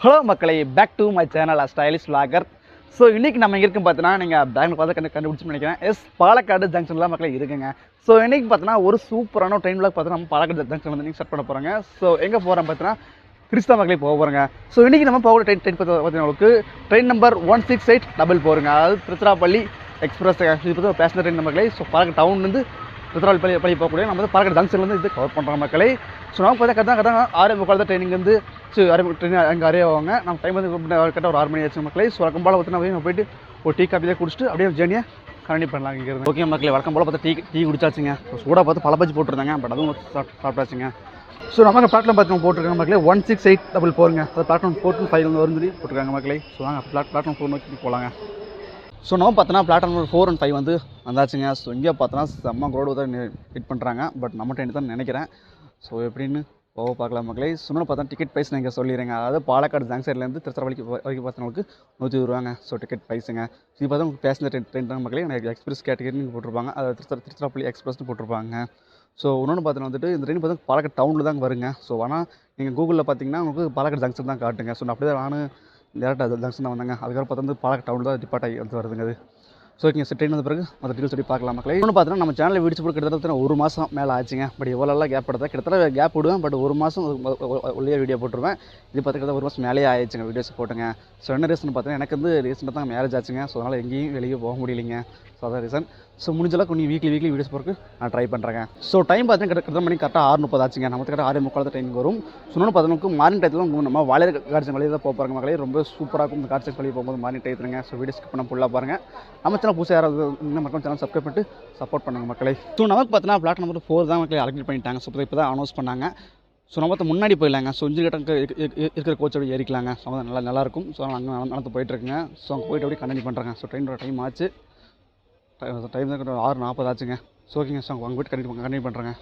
Hello மக்களை, back to my channel stylish vlogger. So இன்றைக்கி நம்ம எங்கே இருக்குன்னு பார்த்தீங்கன்னா, நீங்கள் பேங்கில் பார்த்து கண்டுபிடிச்சு நினைக்கிறேன். பாலக்காடு ஜங்ஷனில் மக்களை இருக்குங்க. ஸோ இன்றைக்கி பார்த்தீங்கன்னா ஒரு சூப்பரான ட்ரெயின் vlog பார்த்தீங்கன்னா நம்ம பாலக்காடு ஜங்ஷனில் நீங்கள் ஸ்டார்ட் பண்ண போகிறாங்க. ஸோ எங்கே போகிறோம் பார்த்தீங்கன்னா கிறிஸ்தவ மக்களை போக போகிறோங்க. ஸோ இன்றைக்கி நம்ம போகிற ட்ரெயின் பார்த்தீங்கன்னா ட்ரெயின் நம்பர் 16844, அதாவது திருச்சிராப்பள்ளி எக்ஸ்பிரஸ். இது பார்த்து பேசஞ்சர் ட்ரெயின் மக்களை. ஸோ பாலக்காடு டவுன்லேருந்து திருச்சிராப்பள்ளி போகக்கூடிய நம்ம வந்து பாலக்காடு ஜங்ஷன்லேருந்து இது கவர் பண்ணுறோம் மக்களை. ஸோ நம்ம பார்த்தா கரெக்டாக 6:45 தான் ட்ரெயினிங் வந்து ட்ரெயின் அங்கே அறியாவாங்க. நம்ம டைம் வந்து கரெக்டாக ஒரு 6 மணி ஆச்சு மக்களை. ஸோ வழக்கம் போல் பார்த்து நம்ம போயிட்டு ஒரு டீ காப்பி தான் குடிச்சிட்டு அப்படியே ஜேர்னியை கண்டினியூ பண்ணலாம் இங்கே இருந்து. ஓகே மக்களை, வழக்கம் போல் பார்த்து டீ குடிச்சாச்சுங்க. சூடாக பார்த்து பல பஜ்ஜி போட்டிருந்தாங்க, பட் அதுவும் சாப்பிட்டாச்சுங்க. ஸோ நமக்கு பிளாட்ஃபார்ம் பார்த்து போட்டிருக்காங்க மக்களே 16844, அது பிளாட்ஃபார்ம் 4 to 5 வந்து வரும்னு சொல்லி போட்டிருக்காங்க மக்களை. ஸோ வாங்க பிளாட்ஃபார்ம் 4 நோக்கி போகலாங்க. ஸோ நம்ம பார்த்தோன்னா பிளாட்ஃபார்ம் 4 and 5 வந்து வந்தாச்சுங்க. ஸோ இங்கே பார்த்தோன்னா செம்ம க்ரௌடு தான் ஹிட் பண்ணுறாங்க, பட் நம்ம ட்ரெயின் தான் நினைக்கிறேன். ஸோ எப்படின்னு போக பார்க்கலாம் மக்களை. சொன்ன பார்த்தா டிக்கெட் ப்ரைஸ் நீங்கள் சொல்லிடுறேங்க. அதாவது பாலக்காடு ஜங்ஷன்லேருந்து திருச்சிராப்பள்ளி வரைக்கும் பார்த்தவங்களுக்கு 120 ரூபாங்க. ஸோ டிக்கெட் ப்ரைஸுங்க. இது பார்த்தா உங்களுக்கு பேசஞ்சர் ட்ரெயின் தான் மக்களே. எனக்கு எக்ஸ்பிரஸ் கேட்டகரின்னு போட்டிருப்பாங்க, அது திருச்சிராப்பள்ளி எக்ஸ்பிரஸ்னு போட்டிருப்பாங்க. ஸோ இன்னொன்று பார்த்தீங்கன்னா வந்துட்டு இந்த ட்ரெயின் பார்த்தா பாலக்காடு டவுனில் தான் வருங்க. ஸோ ஆனால் நீங்கள் கூகுளில் பார்த்தீங்கன்னா உங்களுக்கு பாலக்காடு ஜங்ஷன் தான் காட்டுங்க. ஸோ அப்படியே நானும் டேரெக்டாக ஜங்ஷன் தான் வந்தாங்க. அதுக்கப்புறம் பார்த்தா வந்து பாலக்காடு டவுனில் தான் டிபார்ட் ஆகி வந்து வருதுங்க அது. ஸோ இங்கே ட்ரெயின் வந்த பிறகு மற்ற டீட்டெயில்ஸ் சொல்லி பார்க்கலாம் மக்களே. இன்னொன்று பார்த்தீங்கன்னா நம்ம சேனலில் வீடியோ போட்டு கிட்டத்தட்ட 1 மாதம் மேலே ஆச்சுங்க. பட் எவ்வளோலாம் கேப் எடுத்தா கிட்டத்தட்ட கேப் விடுவேன், பட் 1 மாதம் உள்ளே வீடியோ போட்டுருவேன். இது பார்த்துக்கிட்ட 1 மாதம் மேலேயே ஆயிடுச்சுங்க வீடியோஸ் போட்டுங்க. ஸோ என்ன ரீசன் பார்த்தீங்கன்னா எனக்கு வந்து ரீசெண்டாக தான் மேரேஜ் ஆச்சுங்க. ஸோ அதனால் எங்கேயும் வெளியே போக முடியலைங்க. ஸோ அதான் ரீசன். ஸோ முடிஞ்சளவுக்கு கொஞ்சம் வீக்லி வீடியோஸ் போகிறதுக்கு நான் ட்ரை பண்ணுறேன். ஸோ டைம் பார்த்தீங்கன்னா கிட்டத்தட்ட மணி கரெக்டாக 6:30 ஆச்சுங்க. நம்ம கரெக்டாக 6:45 ட்ரெயின் வரும். ஸோ இன்னொன்று பார்த்தீங்கன்னா மார்னிங் டயத்தில் நம்ம வாழையர் காட்சி வழியாக தான் போகிறாங்க மக்களே. ரொம்ப சூப்பராக இருக்கும் இந்த காட்சி வழியாக போகும்போது மார்னிங் டயத்துங்க. ஸோ வீடியோ ஸ்கிப் பண்ண ஃபுல்லாக பாருங்கள். நம்ம சேனல் புதுசாக யாராவது இன்னும் மக்கள் சேனல் சப்ஸ்கிரைப் பண்ணிட்டு சப்போர்ட் பண்ணுங்கள் மக்களே. ஸோ நமக்கு பார்த்தீங்கன்னா பிளாட் நம்பர் 4 தான் மக்களே அலக்ட் பண்ணிட்டாங்க. ஸோ இப்போ தான் அனௌன்ஸ் பண்ணாங்க. ஸோ நம்ம முன்னாடி போயிடலாங்க. ஸோ 5 கிட்ட இருக்கிற கோச்சோட ஏறிக்கலாங்க. ஸோ நல்லாயிருக்கும். ஸோ அங்கே நடந்து போயிட்டுருக்குங்க. ஸோ அங்கே போய்ட்டு அப்படியே கண்டினியூ பண்ணுறாங்க. ஸோ ட்ரெயினோட டைம் ஆச்சு. டைம் தான் 6:40 ஆச்சுங்க. ஸோ ஓகேங்க. ஸோ அங்கே போய்ட்டு கண்டினியூ பண்ணுறேங்க.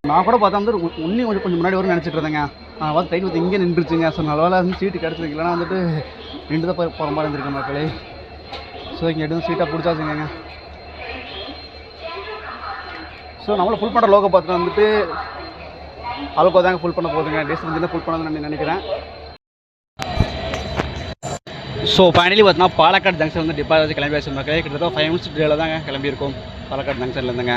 நான் கூட பார்த்தா வந்து இன்னும் கொஞ்சம் முன்னாடி வரும் நினச்சிட்டு இருந்தேங்க. நான் பார்த்து ட்ரெயின் வந்து இங்கே நின்றுச்சுங்க. ஸோ நல்ல வேலை சீட்டு கிடச்சிருக்கு, இல்லைனா வந்துட்டு நின்று தான் போகிற மாதிரி இருந்திருக்கேன் மக்களே. ஸோ இங்கே எடுத்து சீட்டாக பிடிச்சாச்சுங்க. ஸோ நம்மளை ஃபுல் பண்ணுற லோகோ பார்த்துட்டு வந்துட்டு அளவுக்கு தாங்க ஃபுல் பண்ண போகுதுங்க. டேஸ் வந்து ஃபுல் பண்ணணும்னு நினைக்கிறேன். ஸோ ஃபைனலி பார்த்தீங்கன்னா பாலக்காடு ஜங்ஷன் வந்து டிபார்ட் வச்சு கிளம்பியாச்சு மக்களே. கிட்டத்தட்ட 5 minutes டேல தாங்க கிளம்பியிருக்கோம் பாலக்காடு ஜங்ஷனில் இருந்துங்க.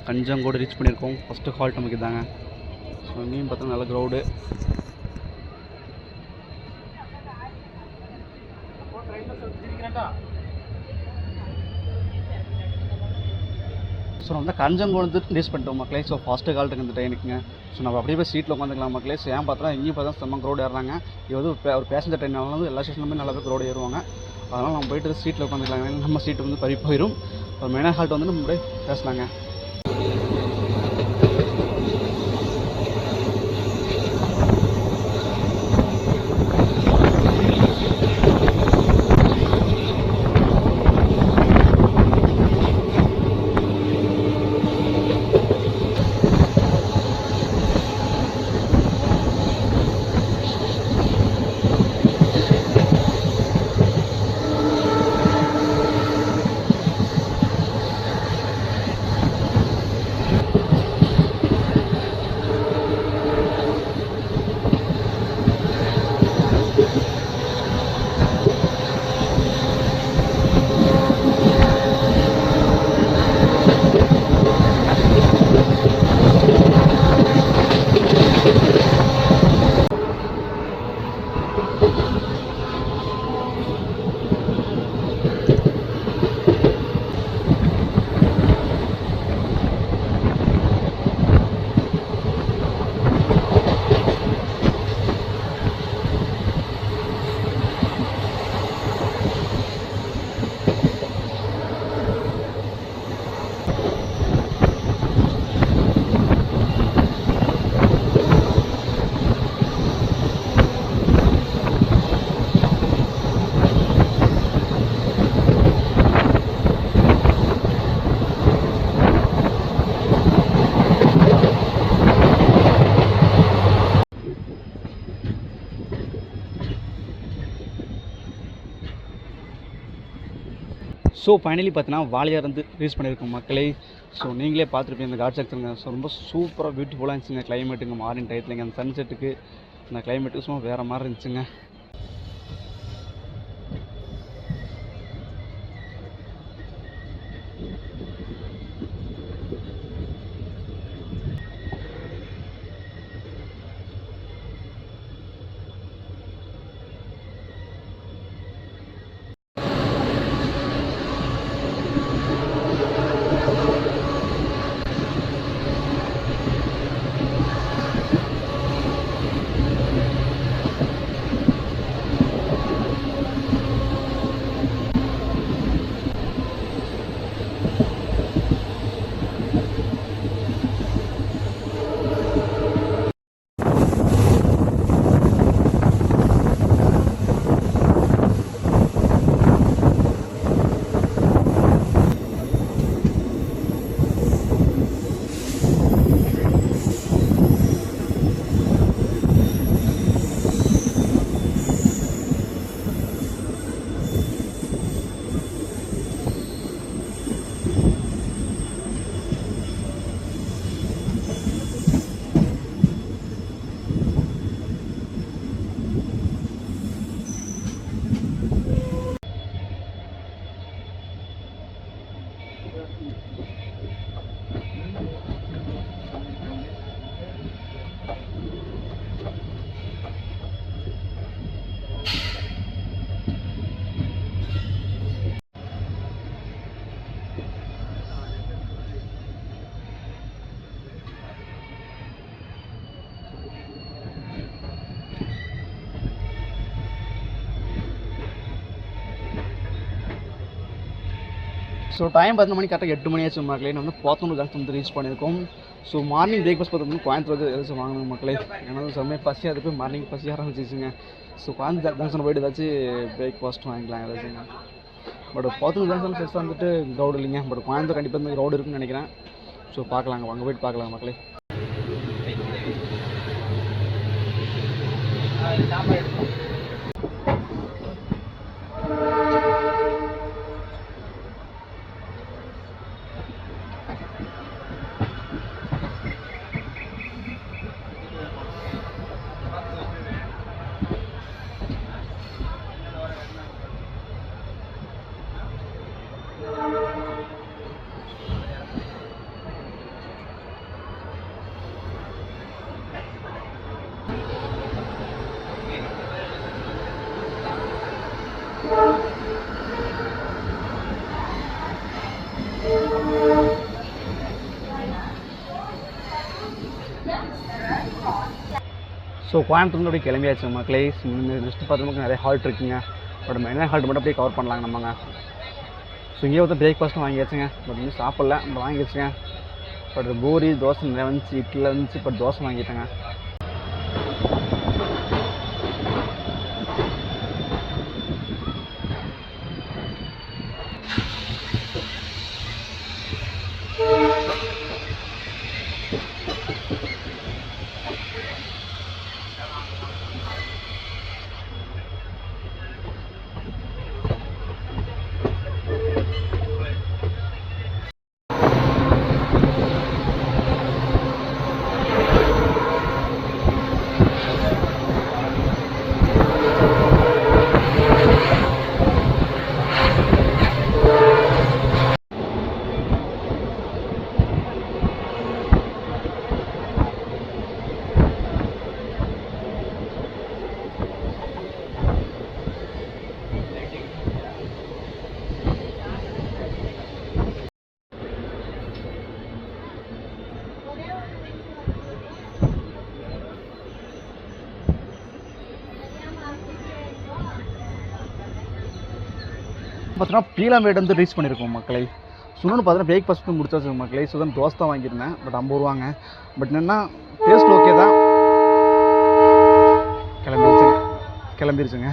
கஞ்சங்கோடு ரீச் பண்ணியிருக்கோம். ஃபஸ்ட்டு ஹால்ட் நமக்கு தாங்க. ஸோ இங்கேயும் பார்த்தா நல்ல க்ரௌடு. ஸோ நம்ம வந்து கஞ்சங்குளத்து ரீச் பண்ணிட்டோம் மக்களே. ஸோ ஃபஸ்ட்டு கால் இருக்குது இந்த ட்ரெயினுக்குங்க. ஸோ நம்ம அப்படியே போய் சீட்டில் உட்காந்துக்கலாம் மக்களே. ஸோ ஏன் பார்த்தா இங்கேயும் பார்த்தா செம்ம க்ரௌட் ஏறுறாங்க. இது வந்து ஒரு பேசஞ்சர் ட்ரெயினாலும் எல்லா ஸ்டேஷன்லுமே நல்லா போய் க்ரௌட் ஏறுவாங்க. அதனால் நம்ம போய்ட்டு சீட்டில் உட்காந்துக்கலாம். நம்ம சீட்டு வந்து பறி போயிடும். ஒரு மெயினாக ஹால்ட் வந்து நம்ம அப்படியே பேசலாங்க. ஸோ ஃபைனலி பார்த்தீங்கன்னா வாலியார் வந்து ரீச் பண்ணியிருக்கோம் மக்களே. ஸோ நீங்களே பார்த்துருப்பீங்க இந்த காட் செக்ஷனுங்க. ஸோ ரொம்ப சூப்பராக பியூட்டிஃபுல்லாக இருந்துச்சுங்க கிளைமேட்டுங்க. மார்னிங் டயத்துலங்க அந்த சன்செட்டுக்கு அந்த கிளைமேட்டுக்கு சும்மா வேறு மாதிரி இருந்துச்சுங்க. ஸோ டைம் 10 மணி கரெக்டாக 8 மணி ஆச்சு மக்களே. வந்து போத்தனூர் ஜங்ஷன் வந்து ரீச் பண்ணியிருக்கோம். ஸோ மார்னிங் பிரேக்ஃபாஸ்ட் பார்த்தோம்னா கோயம்புத்தூர் ஏதாச்சும் வாங்கணும் மக்களே. ஏன்னா செம்மையாக பசி அது போய் மார்னிங் பசி ஆரம்பிச்சிச்சுங்க. ஸோ கோயம்புத்தூர் ஜங்ஷன் போய்ட்டு ஏதாச்சும் பிரேக்ஃபாஸ்ட் வாங்கிக்கலாம் ஏதாச்சுங்க. பட் போத்தனூர் ஜங்ஷன் ஃபஸ்ட்டு வந்துட்டு க்ரௌட் இல்லைங்க. பட் கோயம்புத்தூர் கண்டிப்பாக வந்து க்ரௌட் இருக்குன்னு நினைக்கிறேன். ஸோ பார்க்கலாங்க, அங்கே போய்ட்டு பார்க்கலாங்க மக்களே. ஸோ கோயம்புத்தூர்ல அப்படியே கிளம்பியாச்சு மக்களே. நெக்ஸ்ட் பார்த்தோம்னா நிறைய ஹால்ட் இருக்குங்க. பட் மெயினாக ஹால்ட் மட்டும் அப்படியே கவர் பண்ணலாங்க நம்மங்க. ஸோ இங்கே வந்து பிரேக்ஃபாஸ்ட்டும் வாங்கியாச்சுங்க. பட் இன்னும் சாப்பிடல, நம்ம வாங்கி வச்சுங்க. பட் பூரி தோசை நிறைய வந்துச்சு, இட்லி வந்துச்சு. பட் தோசை வாங்கிட்டேங்க. பார்த்தீங்கன்னா பீலாமேடு வந்து ரீச் பண்ணியிருக்கோம் மக்களை. சுன்னு பார்த்தீங்கன்னா பிரேக்ஃபாஸ்ட் முடிச்சாச்சு மக்களை. ஸோ தான் தோசை தான் வாங்கியிருந்தேன். பட் 50 ரூபாங்க. பட் என்னென்னா டேஸ்ட் ஓகே தான். கிளம்பிருச்சுங்க.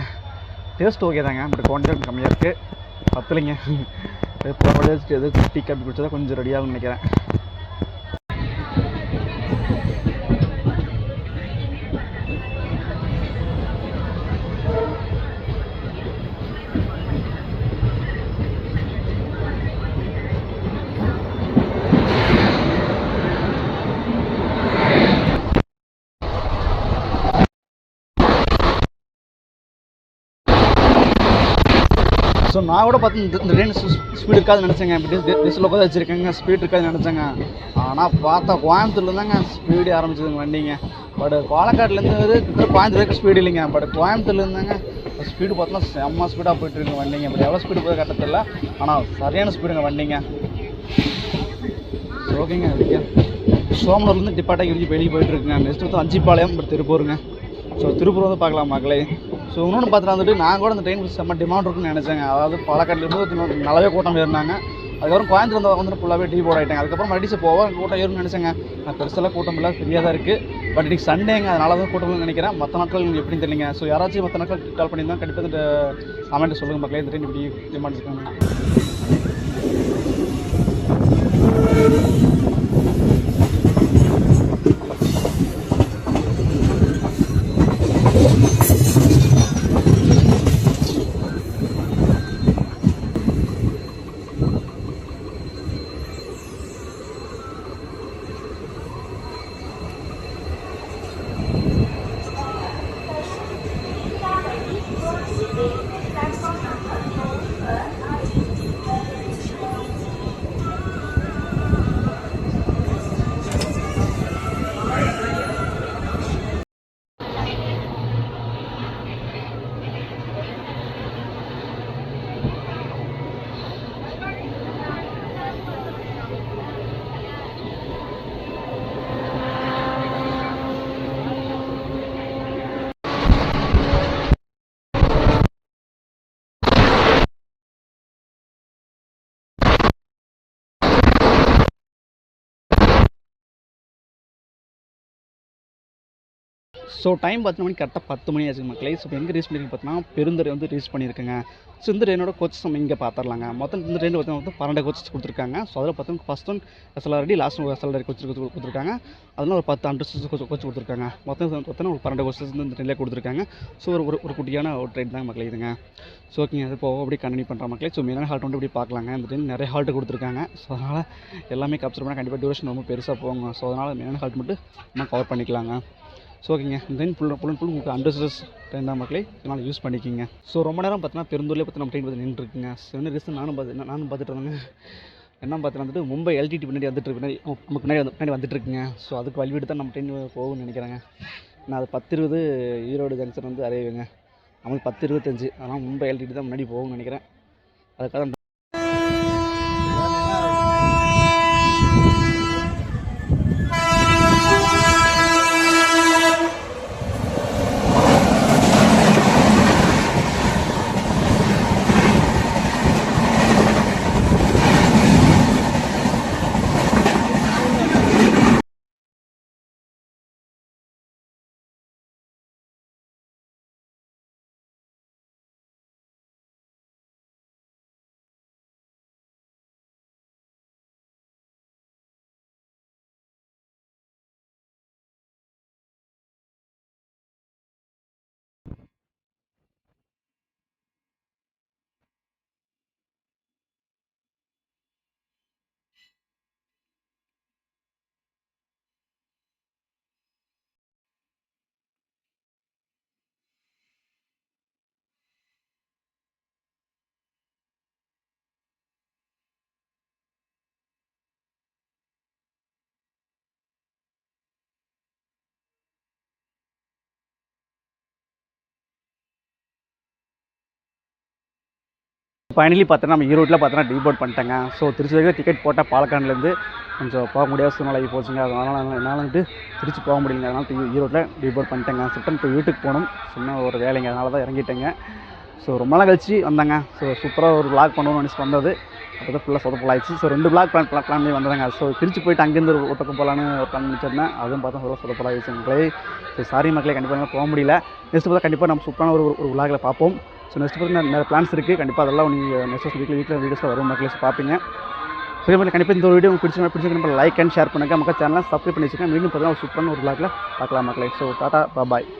டேஸ்ட் ஓகே தாங்க. பட் குவான்டிட்டி கம்மியாக இருக்குது, பத்தலைங்க. எது டீ காப்பி குடிச்சா கொஞ்சம் ரெடியாகும்னு நினைக்கிறேன். ஸோ நான் கூட பார்த்து இந்த ட்ரெயின் ஸ்பீடு இருக்காதுன்னு நினச்சேங்க. டீசல் உட்காந்து வச்சுருக்கேங்க, ஸ்பீட் இருக்காதுன்னு நினச்சேங்க. ஆனால் பார்த்தா கோயம்புத்தூர்ல தாங்க ஸ்பீடு ஆரம்பிச்சதுங்க வண்டிங்க. பட் பாலக்காட்லேருந்து கோயம்புத்தூருக்கு ஸ்பீடு இல்லைங்க. பட் கோயம்புத்தூர்ல இருந்தாங்க ஸ்பீடு பார்த்தோன்னா செம்ம ஸ்பீடாக போயிட்டுருக்குங்க வண்டிங்க. பட் எவ்வளோ ஸ்பீடு போய் கட்டத்தில்ல, ஆனால் சரியான ஸ்பீடுங்க வண்டிங்க. ஓகேங்க. சோமனூர்லேருந்து டிப்பாட்டாக இருந்து வெளியே போயிட்டுருக்குங்க. நெக்ஸ்ட் வந்து அஞ்சிப்பாளையம், பட் திருப்பூருங்க. ஸோ திருப்பூர் வந்து பார்க்கலாம் மக்களே. ஸோ இன்னொன்று பார்த்துட்டு வந்துட்டு நான் கூட அந்த ட்ரெயின் செம்ம டிமாண்ட் இருக்குன்னு நினச்சேங்க. அதாவது பாலக்காட்டிலேருந்து நல்லாவே கூட்டம் ஏறினாங்க. அதுக்கப்புறம் கோயம்புத்தூர் வந்து ஃபுல்லாகவே டீ போர்ட் ஆகிட்டாங்க. அதுக்கப்புறம் மறுபடியும் போவோம் கூட்டம் ஏறும்னு நினச்சேங்க. நான் பெருசெல்லாம் கூட்டம் இல்லை, ஃப்ரீயாக தான் இருக்குது. பட் இன்றைக்கி சண்டேங்க, அதனால தான் கூட்டம்னு நினைக்கிறேன். மற்ற நாட்கள் எப்படின்னு தெரியலைங்க. ஸோ யாராச்சும் மற்ற நாட்கள் கால் பண்ணியிருந்தால் கண்டிப்பாக கமெண்ட் சொல்லுங்கள் மக்களே. இந்த ட்ரெயின் இப்படி டிமாண்ட் இருக்காங்க. ஸோ டைம் 10 மணிக்கு கரெக்டாக 10 மணி ஆச்சு மக்களே. ஸோ எங்கே ரீச் பண்ணியிருக்கு பார்த்தீங்கன்னா பெருந்துறை வந்து ரீச் பண்ணியிருக்குங்க. ஸோ இந்த ட்ரெயினோட கோச்சஸ் நம்ம இங்கே பார்த்துடலாங்க. மொத்தம் இந்த ட்ரெயினில் பார்த்தீங்கன்னா 12 கோச்சஸ் கொடுத்துருக்காங்க. ஸோ அதில் பார்த்தீங்கன்னா first one SLRD, last one SLRD coach கொடுத்துருக்காங்க. அதெல்லாம் ஒரு 10 அண்டர்ஸ்டேஜ் கோச் கொடுத்துருக்காங்க. மொத்தம் பார்த்தீங்கன்னா ஒரு 12 கோச்சஸ் வந்து இந்த ட்ரெயினில் கொடுத்துருக்காங்க. ஸோ ஒரு குட்டியான ஒரு ட்ரெயின் தான் மக்களே இதுங்க. ஸோ ஓகேங்க, அது போக அப்படி கண்டினியூ பண்ணுற மக்களே. ஸோ மெயினான ஹால்ட் வந்து இப்படி பார்க்கலாங்க. இந்த ட்ரெயின் நிறைய ஹால்ட்டு கொடுத்துருக்காங்க. ஸோ அதனால் எல்லாமே கேப்சர் பண்ணால் கண்டிப்பாக டியூரேஷன் ரொம்ப பெருசாக போவாங்க. ஸோ அதனால் மெயினான ஹால்ட் மட்டும் நம்ம கவர் பண்ணிக்கலாங்க. ஸோ ஓகேங்க, இந்த ட்ரெயின் ஃபுல் உங்களுக்கு அண்டர்ஸ்டேஜ் ட்ரெயின் தான் மக்களே, இதனால் யூஸ் பண்ணிக்கிங்க. ஸோ ரொம்ப நேரம் பார்த்தீங்கன்னா பெருந்தூர்லேயே பார்த்து நம்ம ட்ரெயின் பார்த்து நின்றுருக்குங்க. ஸோ என்ன ரீசன் நானும் பார்த்துட்டு இருந்தேங்க. என்ன பார்த்தீங்கன்னா வந்துட்டு மும்பை LTT பின்னாடி நமக்கு பின்னாடி வந்துட்டுருக்குங்க. ஸோ அதுக்கு வழிவிட்டு தான் நம்ம ட்ரெயின் போகும்னு நினைக்கிறாங்க. நான் அது 10:20 ஈரோடு ஜங்ஷன் வந்து அரைவேங்க. நமக்கு 10:25, அதனால் மும்பை LTT தான் முன்னாடி போகும்னு நினைக்கிறேன். அதுக்காக ஃபைனலி பார்த்தோன்னா நம்ம ஈரோட்டில் பார்த்தோன்னா டீபோர்ட் பண்ணிட்டேங்க. ஸோ திருச்சி வரைக்கும் டிக்கெட் போட்டால் பாலக்காடுலேருந்து கொஞ்சம் போக முடியாத சூழ்நிலை போச்சுங்க. அதனால் என்னால் வந்துட்டு திருச்சி போக முடியலைங்க. அதனால் ஈரோட்டில் டீபோர்ட் பண்ணிட்டேங்க. ரிட்டன் இப்போ வீட்டுக்கு போகணும், சின்ன ஒரு வேலைங்க, அதனால தான் இறங்கிட்டேங்க. ஸோ ரொம்ப நாள் கழிச்சு வந்தாங்க. ஸோ சூப்பராக ஒரு விளாக் பண்ணணும்னு நினச்சி வந்தது, அப்போ தான் ஃபுல்லாக சொதப்பலாயிடுச்சு. ஸோ 2 விளாக் பிளான் பண்ணி வந்ததாங்க. ஸோ திருச்சி போயிட்டு அங்கேருந்து ஒரு பக்கம் போகலான்னு பிளான் பண்ணிச்சிருந்தேன், அதுவும் பார்த்தா ஃபுல்லாக சொதப்பலாயிடுச்சு மக்களே. ஸோ சாரி மக்களே, கண்டிப்பாக போக முடியல. நெக்ஸ்ட் பார்த்தா கண்டிப்பாக நம்ம சூப்பரான ஒரு விளாகில் பார்ப்போம். ஸோ நெக்ஸ்ட் பார்த்தா நிறைய பிளான்ஸ் இருக்குது, கண்டிப்பாக அதெல்லாம் நீங்கள் நெக்ஸ்ட் வீட்டில் வீடியோஸில் வரும் மக்களே, பார்ப்பீங்க. ஸோ இதே மாதிரி கண்டிப்பாக இந்த ஒரு வீடியோ உங்களுக்கு பிடிச்சிருக்கேன் லைக் அண்ட் ஷேர் பண்ணுங்கள். மக்கள் சேனலை சப்ஸ்கிரைப் பண்ணி வச்சுக்கோங்க. மீண்டும் பார்த்தீங்கன்னா ஒரு சூப்பரான ஒரு விளாகில் பார்க்கலாம் மக்களே. ஸோ டாடா பாய்.